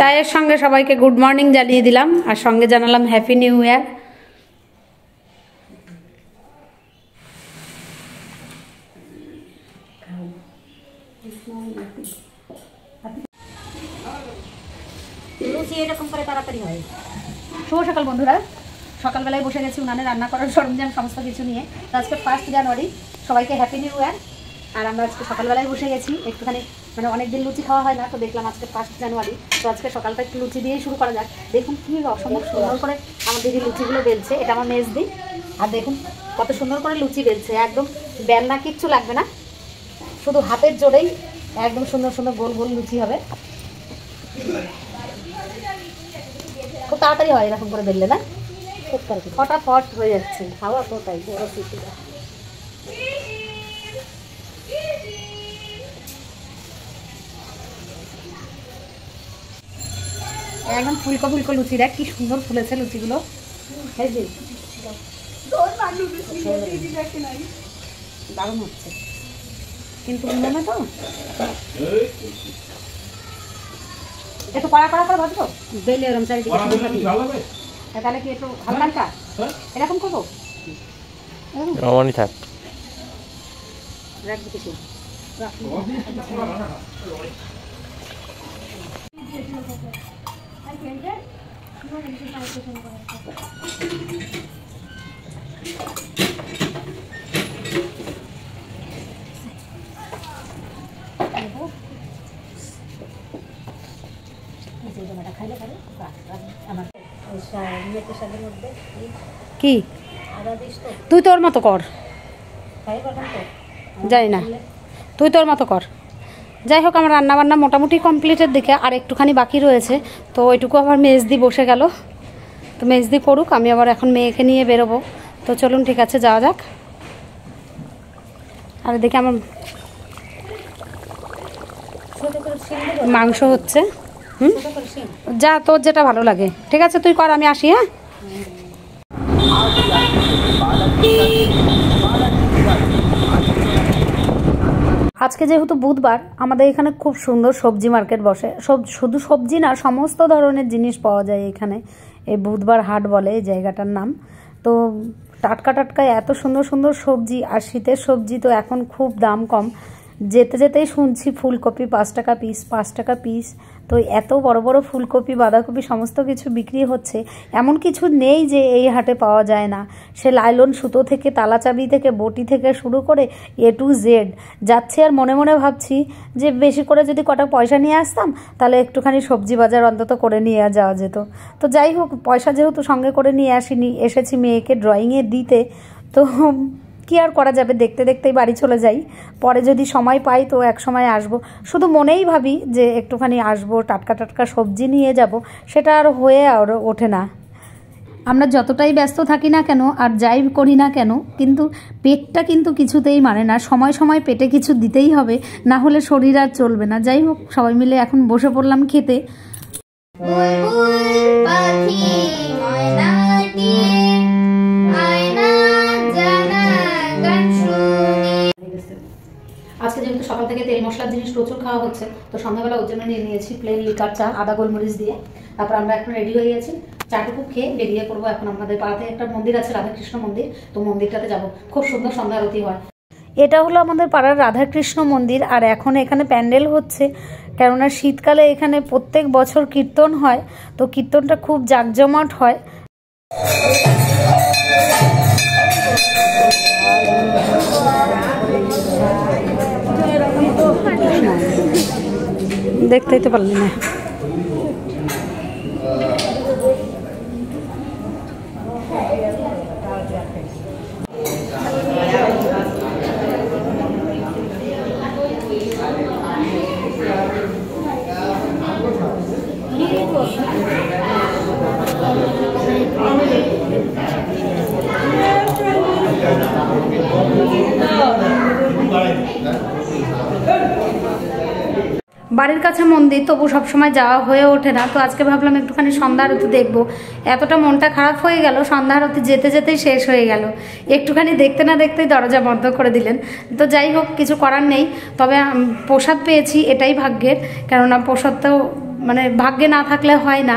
চায়ের সঙ্গে সবাইকে গুড মর্নিং জানিয়ে দিলাম আর সঙ্গে জানালাম হ্যাপি নিউ ইয়ার। এরকম করে তাড়াতাড়ি হয়। শুভ সকাল বন্ধুরা, সকালবেলায় বসে গেছি উনানে রান্না করার সরঞ্জাম সমস্ত কিছু নিয়ে। তো আজকে 1 জানুয়ারি, সবাইকে হ্যাপি নিউ ইয়ার। আর আমরা আজকে সকালবেলায় বসে গেছি একটুখানি, মানে অনেকদিন লুচি খাওয়া হয় না, তো দেখলাম আজকে 1 জানুয়ারি, তো আজকে সকালটা একটু লুচি দিয়েই শুরু করা যাক। দেখুন কি অসম্ভব সুন্দর করে আমার দিদি লুচিগুলো বেলছে, এটা আমার মেজদি। আর দেখুন কত সুন্দর করে লুচি বেলছে, একদম বেলনা কিচ্ছু লাগবে না, শুধু হাতের জোরেই একদম সুন্দর সুন্দর গোল গোল লুচি হবে। খুব তাড়াতাড়ি হয় এরকম করে বেললে না, খুব তাড়াতাড়ি ফটাফট হয়ে যাচ্ছে। খাওয়া তো তাই বড় লুচিটা একদম ফুলকো ফুলকো লুচি। দেখ কি সুন্দর ফুলেছে লুচিগুলো, দারুণ হচ্ছে কিন্তু উনুনে তো একটু কড়া কড়া করে ভাজবো, বেলে এরকম চারিদিকে তাহলে কি একটু হালকা হালকা এরকম করবো। থাক রাখবো কিছু কি তুই তোর মতো কর, জানি না তুই তোর মতো কর। যাই হোক আমার রান্নাবান্না মোটামুটি কমপ্লিটের দিকে, আর একটুখানি বাকি রয়েছে, তো ওইটুকু আবার মেজদি বসে গেল, তো মেজদি করুক, আমি আবার এখন মেয়েকে নিয়ে বেরোবো। তো চলুন ঠিক আছে যাওয়া যাক। আর দেখে আমার মাংস হচ্ছে, যা তোর যেটা ভালো লাগে ঠিক আছে তুই কর, আমি আসি। হ্যাঁ আজকে যেহেতু বুধবার, আমাদের এখানে খুব সুন্দর সবজি মার্কেট বসে। শুধু সবজি না, সমস্ত ধরনের জিনিস পাওয়া যায় এখানে। এই বুধবার হাট বলে এই জায়গাটার নাম। তো টাটকা টাটকা এত সুন্দর সুন্দর সবজি, আর শীতের সবজি তো এখন খুব দাম কম। যেতে যেতেই শুনছি ফুলকপি 5 টাকা পিস, 5 টাকা পিস। তো এত বড় বড় ফুলকপি বাঁধাকপি সমস্ত কিছু বিক্রি হচ্ছে, এমন কিছু নেই যে এই হাটে পাওয়া যায় না। সে লাইলন সুতো থেকে, তালাচাবি থেকে, বটি থেকে শুরু করে A to Z যাচ্ছে। আর মনে মনে ভাবছি যে বেশি করে যদি কটা পয়সা নিয়ে আসতাম, তাহলে একটুখানি সবজি বাজার অন্তত করে নিয়ে যাওয়া যেত। তো যাই হোক, পয়সা যেহেতু সঙ্গে করে নিয়ে এসেছি মেয়েকে ড্রয়িংয়ে দিতে, তো কি আর করা যাবে, দেখতে দেখতেই বাড়ি চলে যাই। পরে যদি সময় পাই তো এক সময় আসবো, শুধু মনেই ভাবি যে একটুখানি আসবো, টাটকা টাটকা সবজি নিয়ে যাব, সেটা আর হয়ে আর ওঠে না। আমরা যতটাই ব্যস্ত থাকি না কেন আর যাই করি না কেন, কিন্তু পেটটা কিন্তু কিছুতেই মানে না। সময় সময় পেটে কিছু দিতেই হবে, না হলে শরীর আর চলবে না। যাই হোক, সবাই মিলে এখন বসে পড়লাম খেতে। আজকে যেহেতু সকাল থেকে তেল মশলার জিনিস প্রচুর খাওয়া হচ্ছে, তো সন্ধ্যাবেলা ওর জন্য নিয়ে নিয়েছি প্লেন লিকার চা, আদা গোলমরিচ দিয়ে। তারপর আমরা এখন রেডি হয়ে গেছি, চাটুকু খেয়ে বেরিয়ে পড়বো। এখন আমাদের পাড়াতে একটা মন্দির আছে, রাধাকৃষ্ণ মন্দির, তো মন্দিরটাতে যাব। খুব সুন্দর সন্ধ্যা আরতি হয়। এটা হলো আমাদের পাড়ার রাধাকৃষ্ণ মন্দির, আর এখন এখানে প্যান্ডেল হচ্ছে, কেননা শীতকালে এখানে প্রত্যেক বছর কীর্তন হয়, তো কীর্তনটা খুব জাঁকজমট হয়। দেখতেই তো পারলি না। বাড়ির কাছে মন্দির, তবু সবসময় যাওয়া হয়ে ওঠে না। তো আজকে ভাবলাম একটুখানি সন্ধ্যা আরতি দেখবো। এতটা মনটা খারাপ হয়ে গেল, সন্ধ্যা আরতি যেতে যেতেই শেষ হয়ে গেল। একটুখানি দেখতে না দেখতেই দরজা বন্ধ করে দিলেন। তো যাই হোক, কিছু করার নেই। তবে প্রসাদ পেয়েছি, এটাই ভাগ্যের, কেননা প্রসাদ তো মানে ভাগ্যে না থাকলে হয় না।